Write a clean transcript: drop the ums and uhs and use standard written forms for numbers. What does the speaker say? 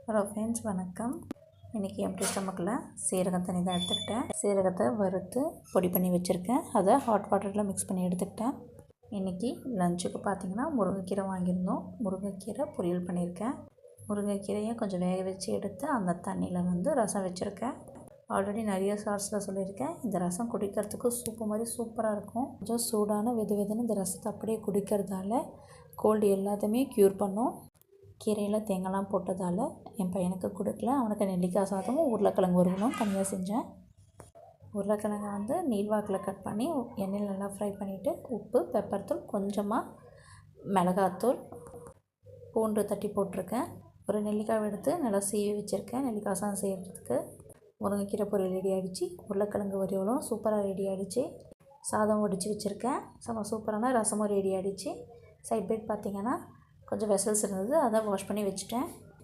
Hello friends, வணக்கம். இன்றைக்கி empty ஸ்டமக்கில் சீரகம் தண்ணி தான் எடுத்துக்கிட்டேன். சீரகத்தை வறுத்து பொடி பண்ணி வச்சுருக்கேன். அதை ஹாட் வாட்டரில் மிக்ஸ் பண்ணி எடுத்துக்கிட்டேன். இன்றைக்கி லஞ்சுக்கு பார்த்திங்கன்னா முருங்கைக்கீரை வாங்கியிருந்தோம். முருங்கைக்கீரை பொரியல் பண்ணியிருக்கேன். முருங்கைக்கீரையை கொஞ்சம் வேக வச்சு எடுத்து அந்த தண்ணியில் ரசம் வச்சுருக்கேன். ஆல்ரெடி நிறைய ஷார்ட்ஸில் சொல்லியிருக்கேன். இந்த ரசம் குடிக்கிறதுக்கு சூப்பு மாதிரி சூப்பராக இருக்கும். கொஞ்சம் சூடான வெதுன்னு இந்த ரசத்தை அப்படியே குடிக்கிறதால கோல்டு எல்லாத்தையுமே க்யூர் பண்ணும். கீரையில் தேங்காய்லாம் போட்டதால் என் பையனுக்கு கொடுக்கல. அவனுக்கு நெல்லிக்காய் சாதமும் உருளைக்கிழங்கு வறுவலும் தனியாக செஞ்சேன். உருளைக்கிழங்கை நீள்வாக்கில் கட் பண்ணி எண்ணெயில் நல்லா ஃப்ரை பண்ணிவிட்டு உப்பு, பெப்பர் தூள், கொஞ்சமாக மிளகாத்தூள், பூண்டு தட்டி போட்டிருக்கேன். ஒரு நெல்லிக்காய் எடுத்து நல்லா சீவி வச்சுருக்கேன். நெல்லிக்காய் சாதம் செய்கிறதுக்கு முருங்கைக்கீரை பொரியல் ரெடி ஆகிடுச்சு. உருளைக்கிழங்கு வறுவலும் சூப்பராக ரெடி ஆகிடுச்சு. சாதம் வடித்து வச்சுருக்கேன். சூப்பரான ரசமும் ரெடி ஆகிடுச்சு. சைட் பைட் பார்த்திங்கன்னா கொஞ்சம் வெசல்ஸ் இருந்தது, அதை வாஷ் பண்ணி வச்சுட்டேன்.